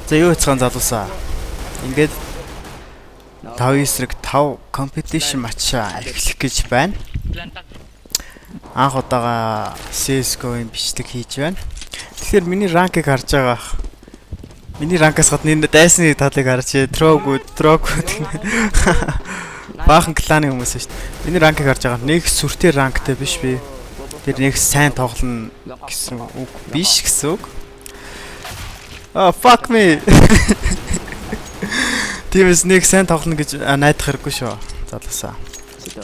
За юу хийцгаан залуусаа. Ингээд 5 competition матч эхлэх гэж байна. Анх удаага CS:GO-ийн бичлэг хийж байна. Тэгэхээр миний ранкыг харж байгаа. Миний ранкаас гадна энэ дайсны талыг харж троггүй. Баахан кланы хүмүүс шүү дээ. Миний ранкыг харж байгаа. Нэг сүртэй ранктай биш би. Тэр нэг сайн тоглоно гэсэн үг биш гэсэн үг. Oh fuck me. Тиймээс нэг сайн тоглоно гэж найдах хэрэггүй шүү. Залуусаа.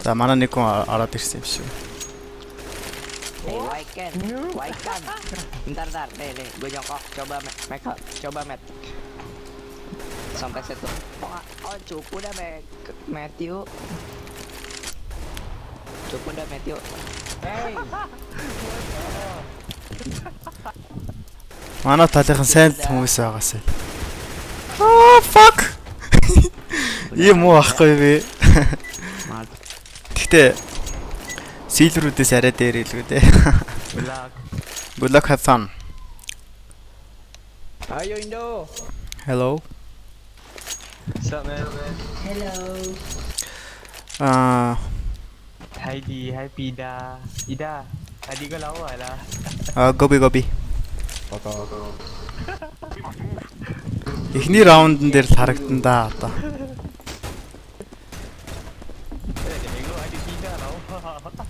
За манай нэг хүн ороод ирсэн юм шүү. Why can? Bentar, gue jongkok, coba met. Sampai situ. Oh, cukup dah Matthew. Cukup dah Matthew. Hey. Манай талынхан сайн хүмүүс байгаасаа. Oh fuck. Ийм уу ахгүй би. Гэтэ силверүүдээс арай дээр илгүү дээ. Good luck, have fun. Ayo Indo. Hello. What's up, man? Ah, Hai Pida. Tadi kau lawa lah. gobi. Эхний раундн дээр л харагдан да одоо.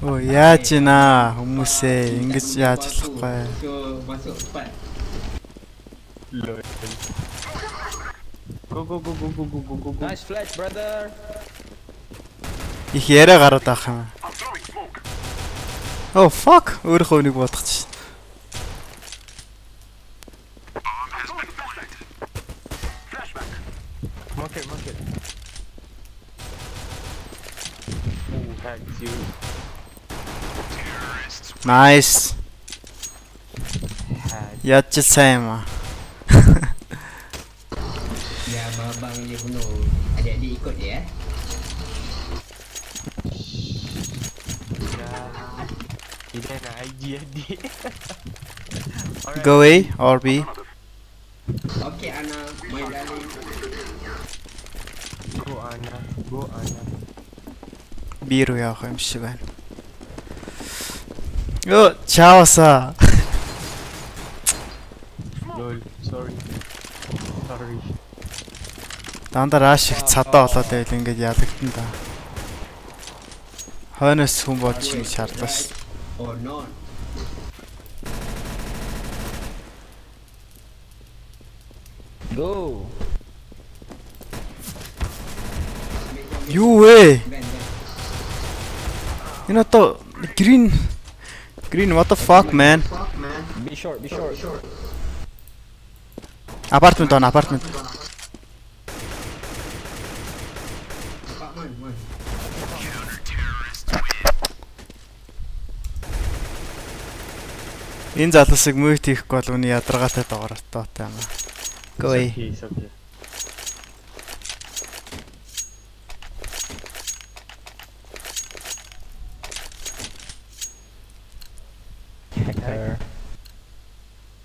Оо яаж ийна хүмүүсээ ингэж яаж болохгүй. Go. Nice flash, brother. Их яриа гараад авах юм. Oh fuck, өөрөө нэг бодчих. Market. Oh, hacked you. Nice. Яаж ч сайн юм аа. Ya, abang dia bunuh adik-adik ikut dia Tidak nak IG adik. Go A or B. Okay Ana, my darling. Go Ana. B руу явах юм шиг байна. Ёо, чааваса. Lol, sorry. Дандаа раш их цадаа болоод байл ингээд ялагдсан да. Хойноос хүн бодож ингэж шаардлаа ш. Oh no. Go. Юу вэ? Энэ одоо green what the fuck man? Be short. Apartment. Apartment. Энэ залуусыг мүйт хийхгүй бол үний ядаргаатай доортой юм аа. Go away. It's okay. Hacker.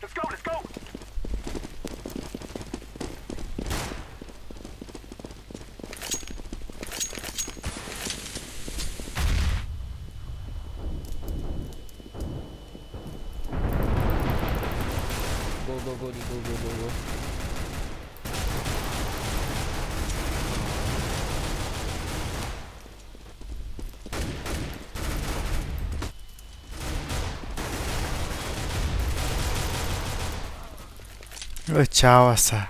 Let's go. Go. Ой чааваса.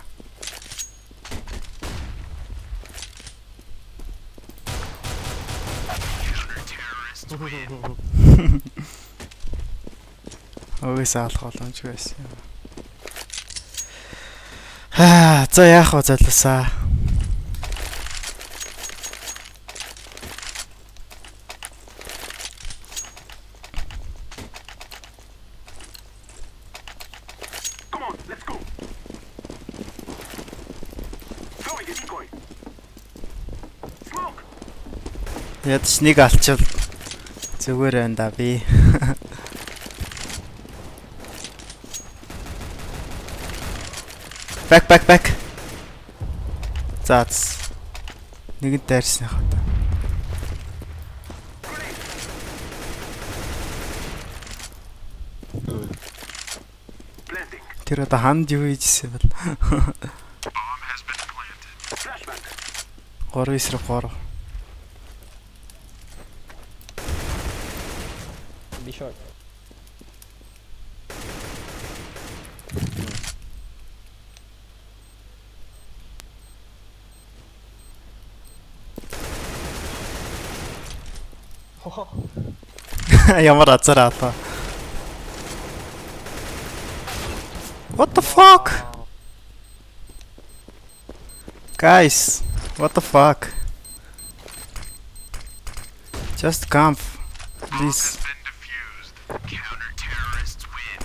Ой саалах боломж байсан. За яах вэ залуусаа. Come on, let's go. Throwing a decoy. Smoke. Ядч нэг алчвал зүгээр байна да би. Back. Заац. Нэгэн дайрсны хата. Planting. Тэр одоо ханд юу хийжсэн бэ? Bomb has been planted. Flashbang. 3-3. Be short. Ямар азар аа. What the fuck? Guys, what the fuck? Just camp, please. Been defused. Counter-terrorists win.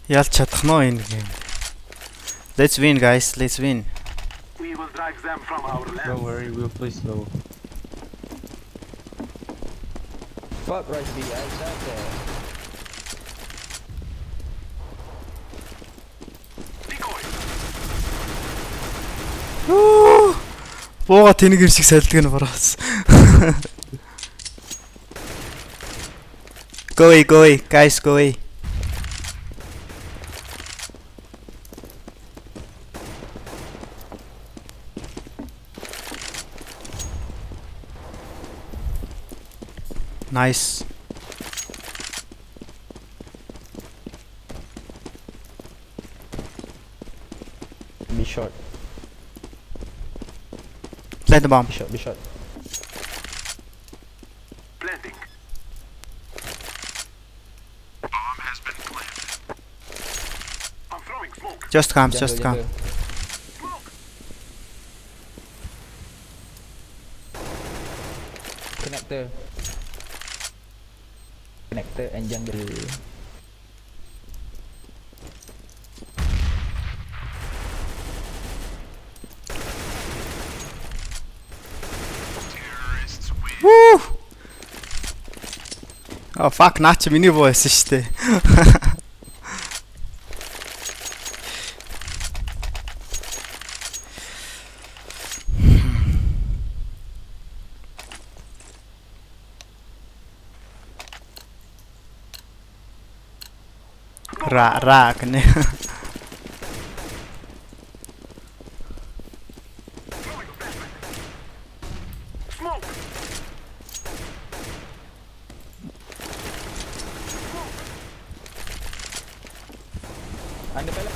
Ялч чадах нь энэ game. Let's win guys, let's win. We will drive them from our land. Don't worry, we'll play slow. Fuck Rush B, I shot there. Decoy. Бууга тэнэг шиг сайлдаг нь бороос. Go away, guys, go away. Nice. Be short. Plant the bomb. Be short. Planting. Bomb has been planted. I'm throwing smoke. Just camp. Smoke. Connector and jungle. Terrorists win. Woo! Oh fuck, наа чи миний буу байсан шүү дээ. Ра гэнэ. Smoke. Anda pala.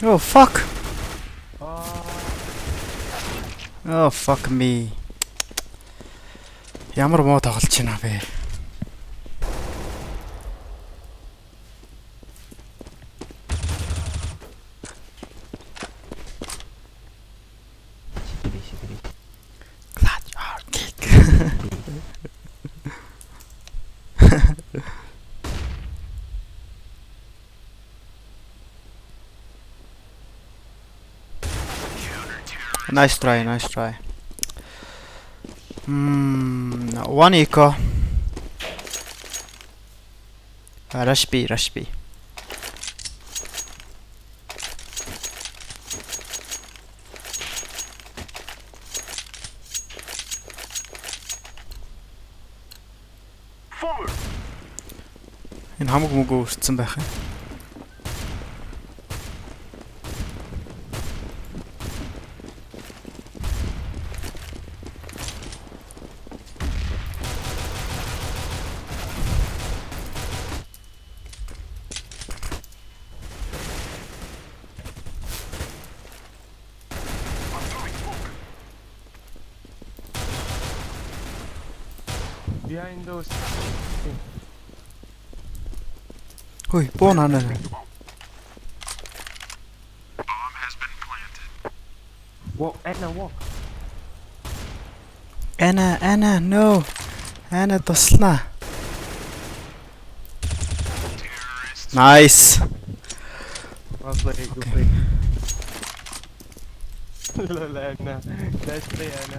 Oh fuck. Oh fuck me. Ямар муу тоглож байна бэ? Glad you are geek. Nice try. One eco. Rush B. Forward. Энэ хамаг мөгөө өрцсөн байх юм. I'm throwing smoke. Behind those. Хөөе, буу наа. Bomb has been planted. Walk, Edna, walk. Anna, no. Ана туслана. Nice. Well played, good play. Lol, Anna. Nice play, Anna.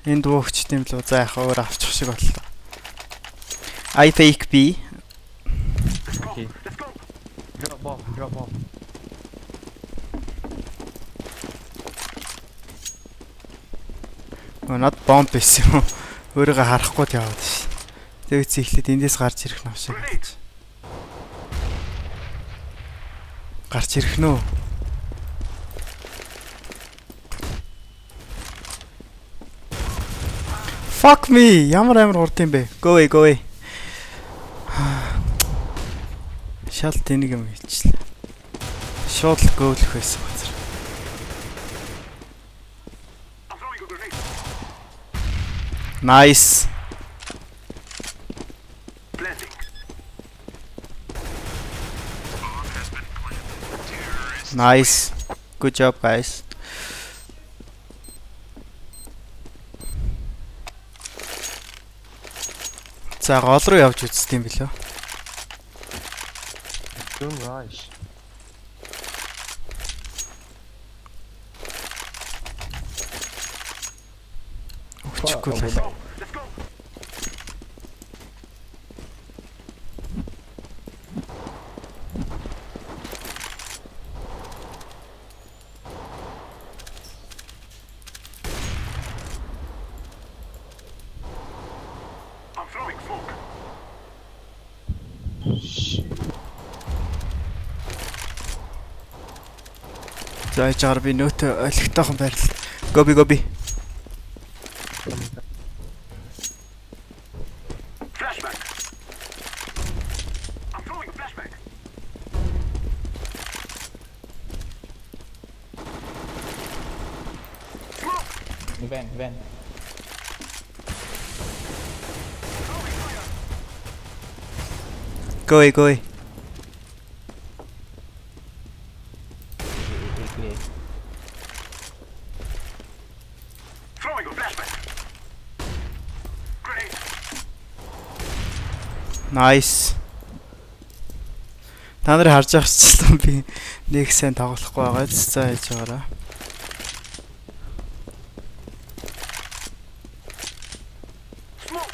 Энд дуугч тийм л за яхаа өөр авчих шиг боллоо. I fake B. Okay. Drop bomb, drop bomb. Над бомб байсан юм. Өөрийгөө харахгүй л яваад ш. Тэгээс ихлээд эндээс гарч ирэх нь авшиг гэж. Гарч ирэх нөө. Fuck me. Ямар амар урд юм бэ? Go away, go away. Шал тэнийг юм хийчлээ. Шууд л гоолөх байсан газар. I'm throwing a grenade. Nice. Planting. Nice. Good job, guys. За гол руу явж үзт юм билүү? Don't rush. Өчгөө л. Let's go. I'm throwing smoke. За яжгаар би нөөтө олигтойхон байрлал. Гоби гоби. Flashback. I'm throwing a flashback. Van, van. Go away, go away. Clear. Throwing a flashback. Grenade. Nice. Та нарыг харж байгаачлаа би нэг сайн тоглохгүй байгаа. За хийж байгаараа. Smoke.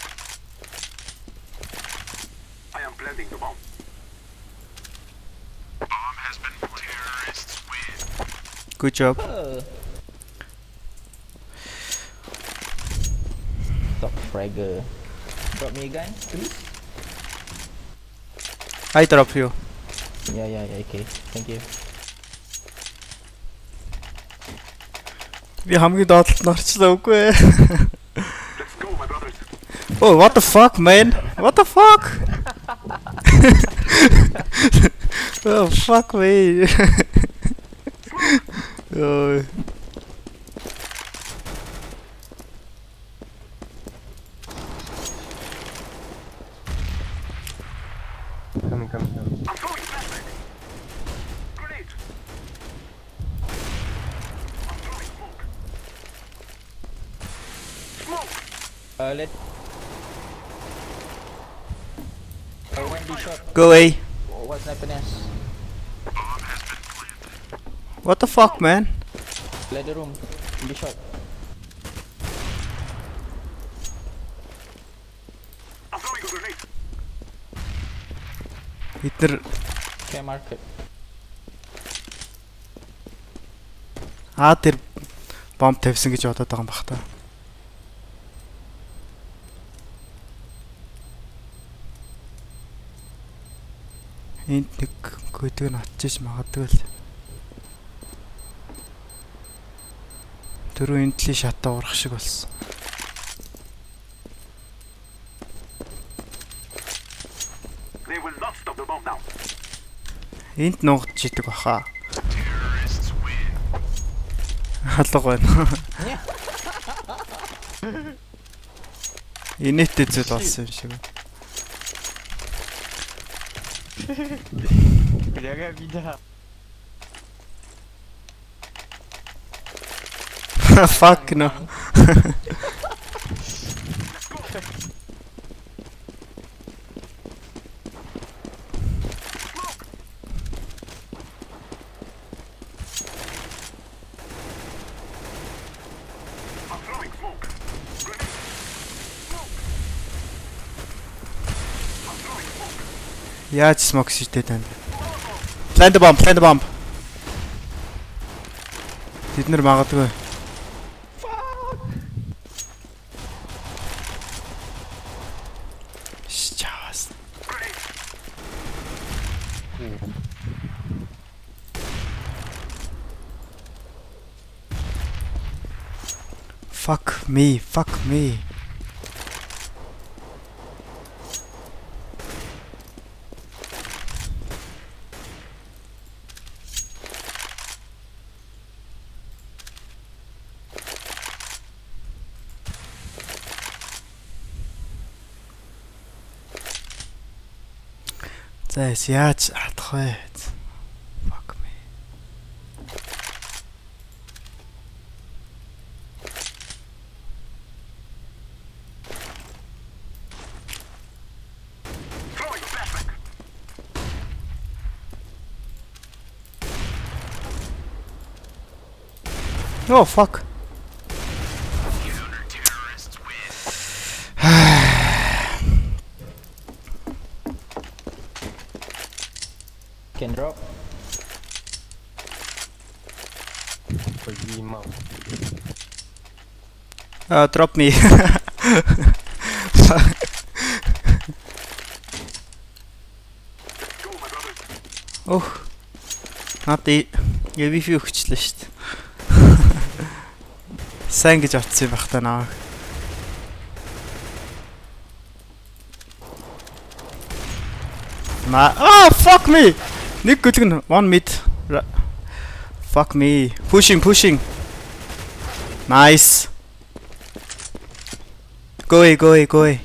I am planting the bomb. Bomb has been planted. Terrorists win. Good job. Top fragger. Drop me again, please. I drop you. Yeah, okay. Thank you. Би хамгийн доотлолд нь орчлоо үгүй ээ. Let's go, my brothers. Oh, what the fuck, man? What the fuck? Oh, fuck me. Oh. Coming. I'm throwing flashback. Grenade. I'm throwing smoke. Smoke. Let. One B shot. Go away. What's happening? What the fuck, man? Let the room. B shot. I'm throwing a grenade. Бид нар Care market. тэр бомб тавьсан гэж бодоод байгаа юм бах та. Энд нэг көдөг нь очиж магадгүй л. Түрүү энтлийн шатаа урах шиг болсон. They will not stop the bomb now. Энд нуугдж идэг баха. Халга байна. Инээдтэй зүйл болсон юм шиг. Бляга вида. Fuck no. I'm throwing smoke. Grenade. Smoke. I'm throwing smoke. Яаж smoke шийдээ танд. Plant the bomb, plant the bomb. Бид нар магадгүй. Чаас. Grenade. Fuck me, fuck me. За яаж атах вэ? Fuck me. Throwing a flashback. Oh fuck. Can drop. Понимал. Drop me. Go, my brothers. Ох. Надад EVP өгчлээ шүү дээ. Сайн гэж утсан юм бах та намайг. Fuck me. Нэг гүлгэн one mid. Fuck me. Pushing, pushing. Nice. Go away, go away, go away.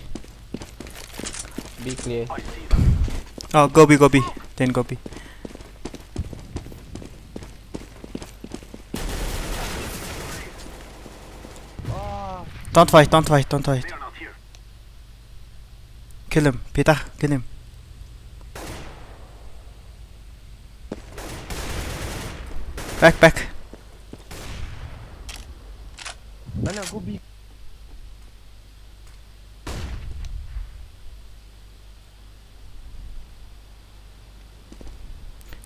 Be clear. I see them. Oh, go B, go B. Then go B. Don't fight, don't fight, don't fight. They are not here. Kill him. Peter, kill him. Back, back. Nana, go B.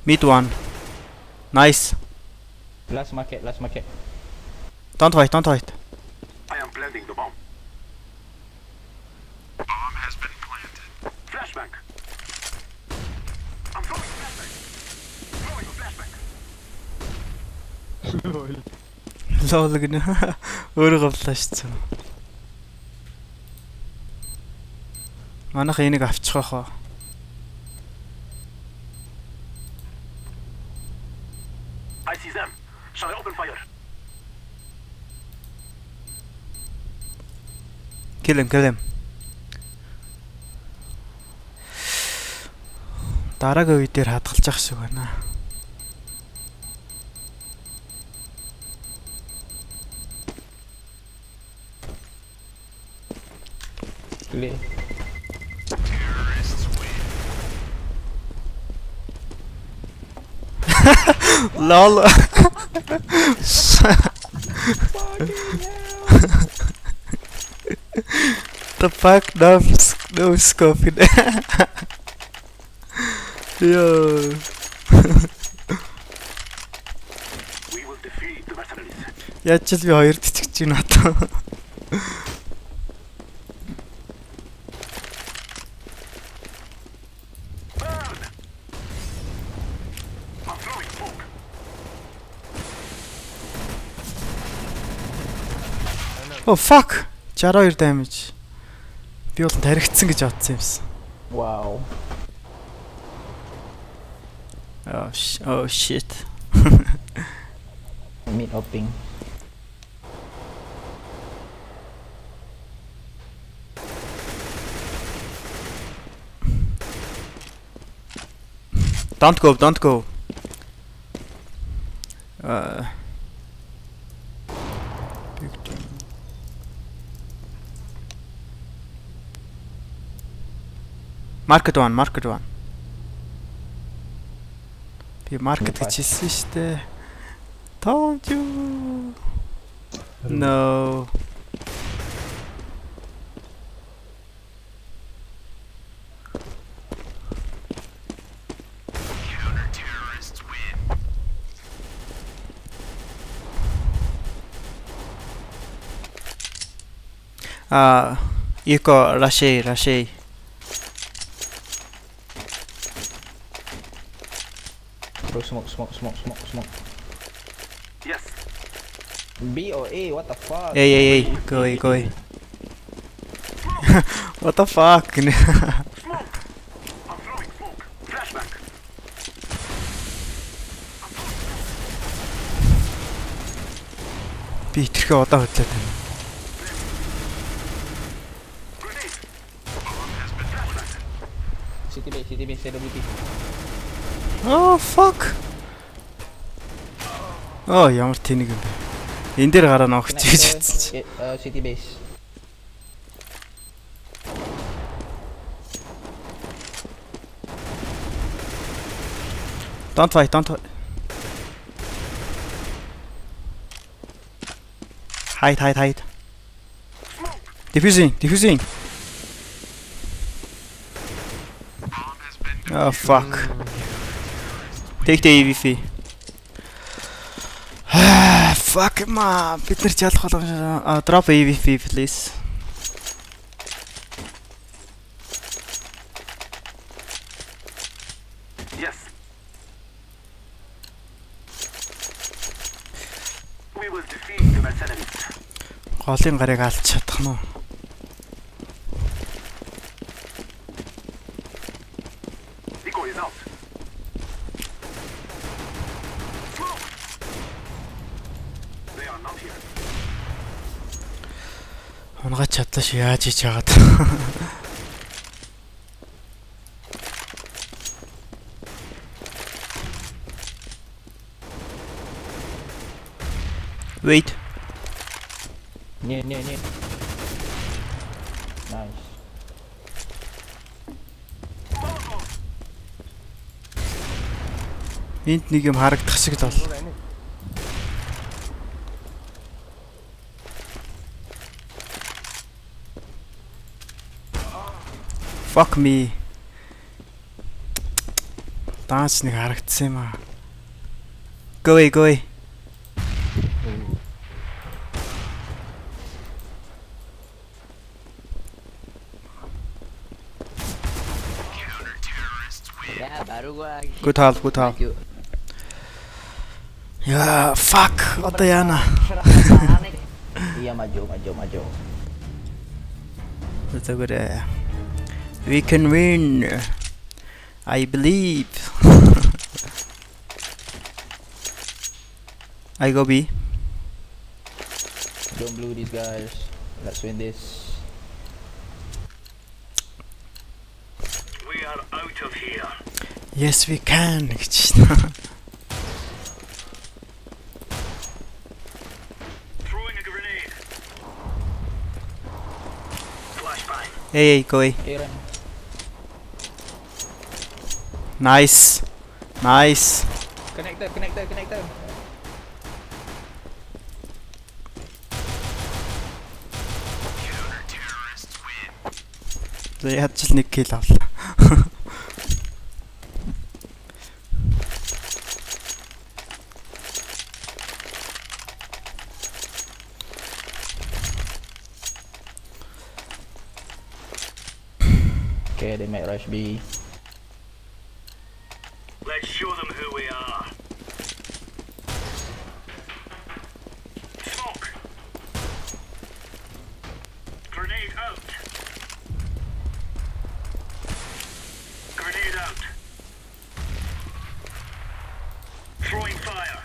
Mid one. Nice. Last market, last market. Don't fight, don't fight. I am planting the bomb. Bomb has been planted. Flashbang. I'm throwing flashbang. Throwing a flashbang. Lol. Лол гэнэ. Өөрөө говлаа шцэн. Манайх энийг авчих واخоо. I see them. Shall I open fire? Kill him, kill him. Дараагийн үе дээр хадгалж явах шиг байна. Clear. Lol. The fuck no scope in Yo. We will defeat the mercenaries. Яаж ч би хоёр тэтгч чинь надаа. Burn! I'm throwing smoke. Oh fuck. 62 damage. Би бол таригдсан гэж бодсон юмсан. Wow. Oh shit. Mid opping. Don't go, don't go. Victim. Market 1, market 1. Би market гэж хэлсэн шүү дээ. Told you. No. Counter-terrorists win. Eco Rashi. Bro, smoke. Yes. B or A, what the fuck? Hey, go away. What the fuck? Smoke. I'm throwing smoke. Flashback. Би итерхээ удаа хөдлөөд байна. Grenade. Bomb has been flashback. City base, CWP. Oh fuck. Oh ямар тэнэг юм бэ. Энд дээр гараа ногч гэж хэлсэн чи. City base. Don't fight. Hide. Defusing. Bomb has been Oh fuck. Take the AVP. Fuck ma. Бид нар ч ялах болгоо. Drop AVP please. Yes. We will defeat the mercenaries. Голын гарыг алж чадах нь уу? Eco is out. Smoke. They are not here. Унгаад чадлаа шүү яаж хийж яагаад. Wait. Near. Nice. Энд нэг юм харагдах шиг л бол. Fuck me. Данс нэг харагдсан юм аа. Go away. Counter-terrorists win. Yeah, baru gua. Good help. Yeah, fuck. Одоо яана. Iya maju. Тэгвэл we can win. I believe. I go B. Don't blue these guys. Let's win this. We are out of here. Yes we can гэж байна. Throwing a grenade. Flashbang. Hey, go away. Aaron. Nice. Connector. Counter-terrorists win. За ядчил нэг kill авлаа. Okay, they might rush B. Let's show them who we are. Smoke. Grenade out. Grenade out. Throwing fire.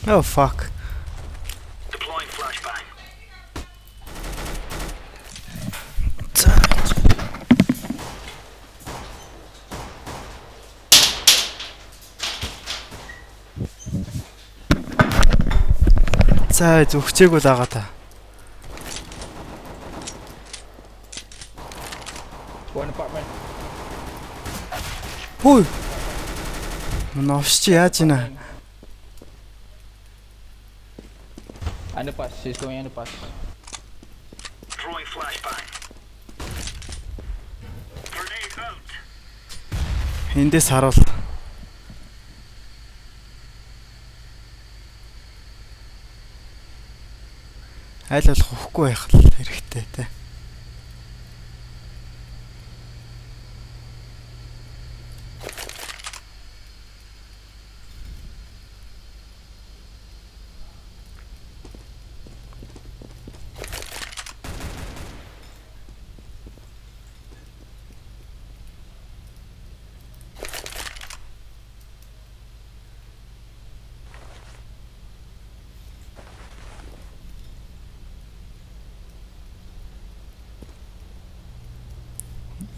Oh fuck. Deploying flashbang. За зүгчээгүү дагаа та. One apartment. Хөөе. Новш чи яаж ийна? Underpass. She's going underpass. Throwing flashbang. Grenade out. Эндээс харуул. Айл болох хөхгүй байх л хэрэгтэй те.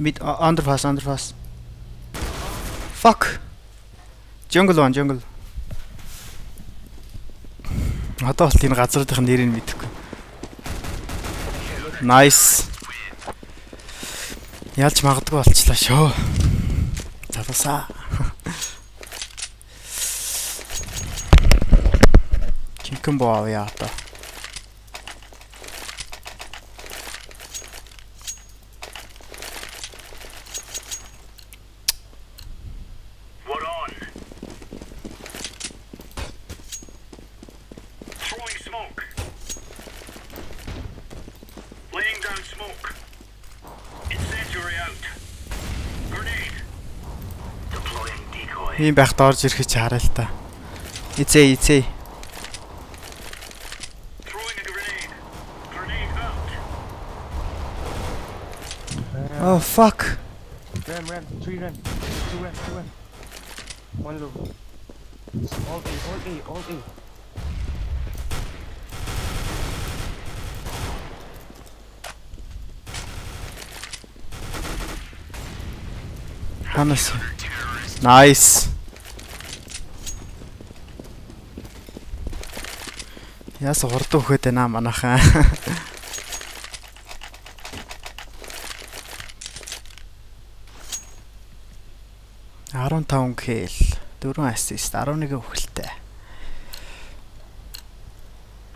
Mid underpass. Fuck. Jungle. Одоо бол энэ газруудын нэрийг мэдэхгүй. Nice. Ялж магадгүй болчлаа шөө. Залуусаа. Chicken боо яа та. Ийм байх доорж ирэхэд ч хараа л та. Эцээ. Oh fuck. Ram. 3 ram. 2 ram. 1 low. All A. Hannes. Nice. Яас урд өгөхөд байна манайхаа. $15 kill, 4 assist, 11 өгөлтэй.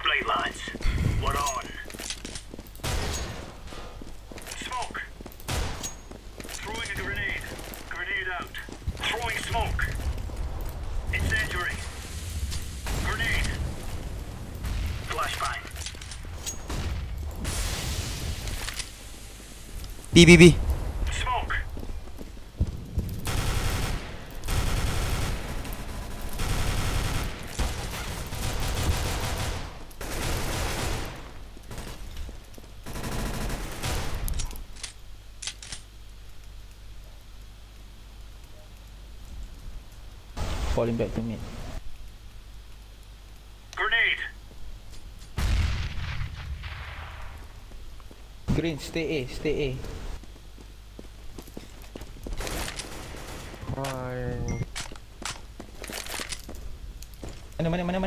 Right lads, we're on. Smoke. Throwing a grenade. Grenade out. Throwing smoke. Incendiary. Grenade. Flashbang. B. Smoke. Falling back to me. Grenade. Green, stay A.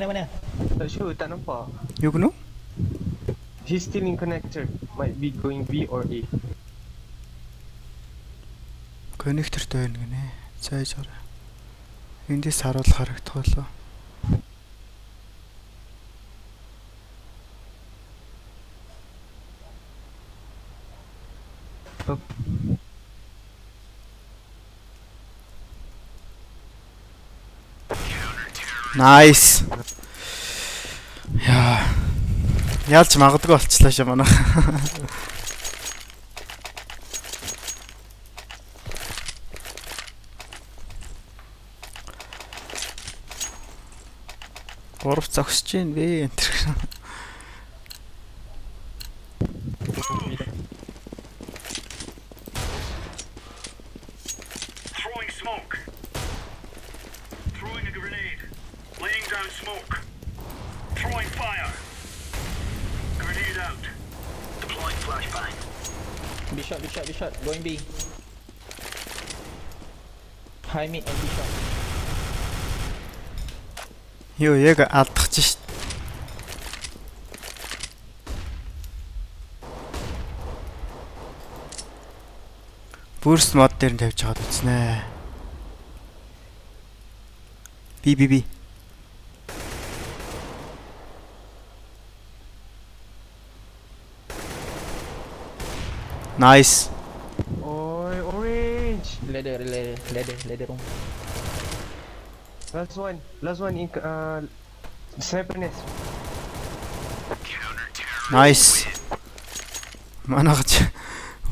Mana? Tak sure, tak nampak. Юу гэнэ? He's still in connector. Might be going B or A. Коннектортой байна гинэ. Цайж хараа. Эндээс харуулах харагдах болоо. Nice. Яа. Ялж магадгүй болчлаа шээ манайх. Гурав зогсож гин бэ энэ. Throwing smoke. Throwing a grenade. Laying down smoke. Throwing fire. Grenade out. Deploying flashbang. Be shot. Going B. High mid and be shot. Юу яг алдах ч шít. Burst mod дээр нь тавьж байгаа үзнэ. Би. Nice. Oi, orange. Ladder room. Last one in sniper nest. Nice. Манайч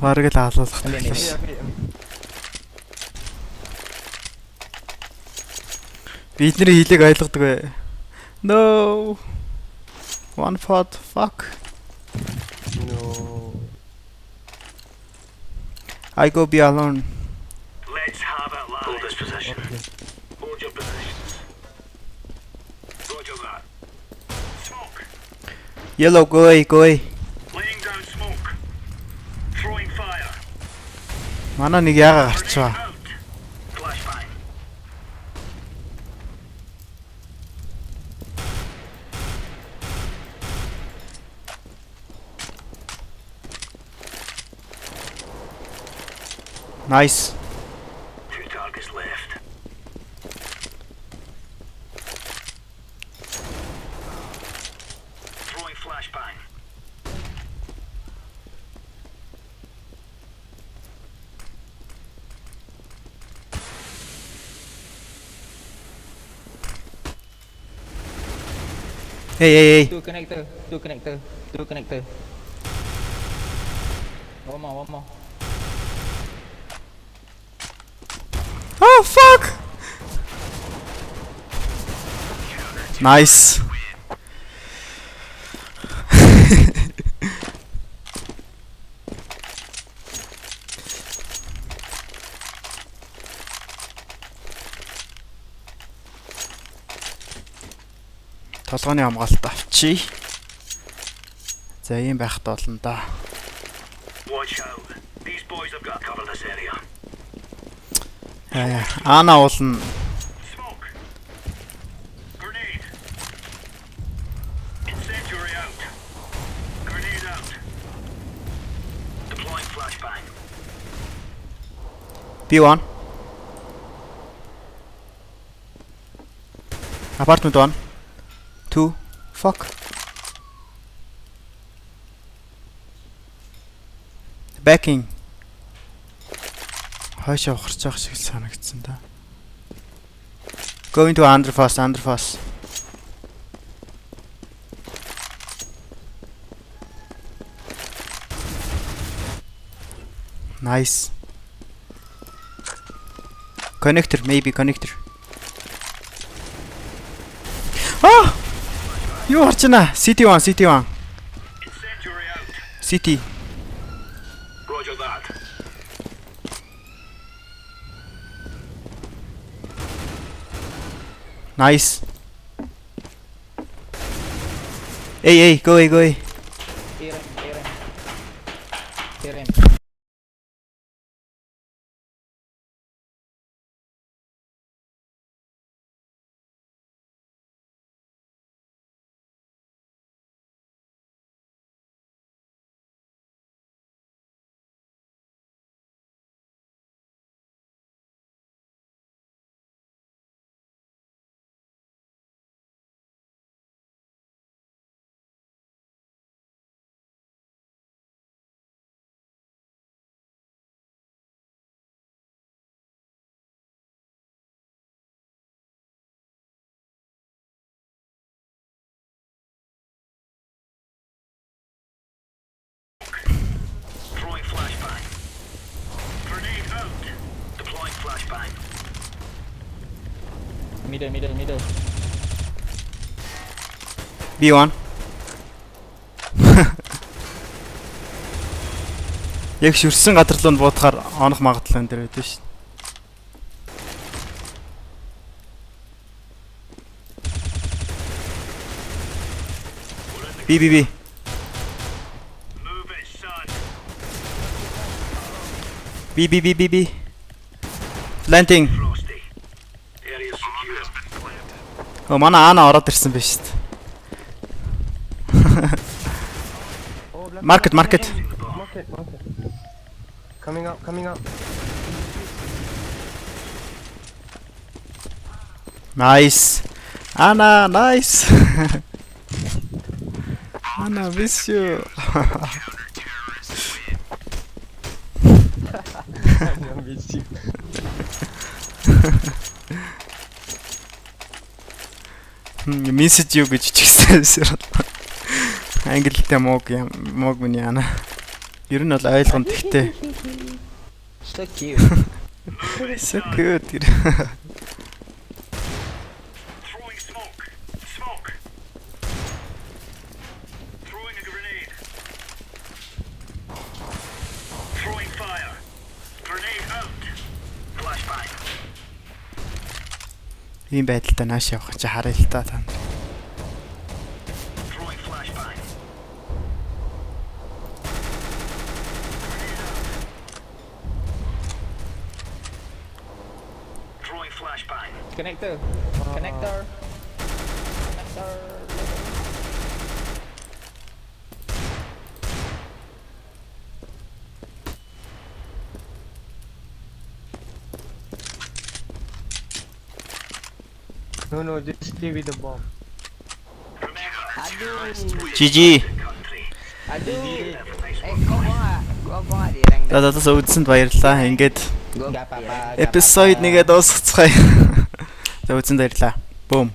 бараг л хаалуулах Алин, талаа. Бидний хилийг ойлгодог бай. No. One pot fuck. No. I go be alone. Let's have it live. Hold this position. Hold your positions. Roger that. Smoke. Yellow go away. Laying down smoke. Throwing fire. Манай нэг яага Grenade гарчваа. out. Flashbang. Nice. 2 targets left. Throwing flashbang. Hey. Two connector. One more. Oh fuck. Nice. Толгойн хамгаалалт авчи. За ийм байхад болно да. Watch out. These boys have got to cover this area. Ана уулна. Smoke. Grenade. Incendiary out. Grenade out. Deploying flashbang. B1. Apartment 1. 2. Fuck. Backing. Хойшоо ухарч явах шиг санагдсан да. Going to underpass. Nice. Connector, maybe connector. Ah! Юу харж байна? CT1. Incendiary out. CT. Roger that. Nice. Hey, go away. TRM. Throwing flashbang. Grenade out. Deploying flashbang. Middle. B1. Яг шүрсэн газар руу буудахаар онох магадлал энэ дэр байдаг шүү. B. Move it, son. B. Planting. Frosty. Area secure. Манай Ана ороод ирсэн байна шүү дээ. Oh, Market. Market. Coming up, coming up. Nice. Anna, nice. Anna, miss you. I miss you. Message you гэж чигсэн. Англитэй мог миний Анна. Ер нь бол ойлгоно гэхдээ. So cute. So cute. Throwing smoke. Smoke. Throwing a grenade. Throwing fire. Grenade out. Flashbang. Ийм байдалтай нааш явах чи харъя л та тань. Throwing flashbang. Throwing flashbang. Connector. Connector. Connector. No, just stay with the bomb. GG. Aduh. Kau buat dia orang. Надаас үзсэнд баярлалаа. Ингээд Gak apa-apa. эпизод нэгээ дуусгацгаая. За үзсэнд баярлалаа. Boom.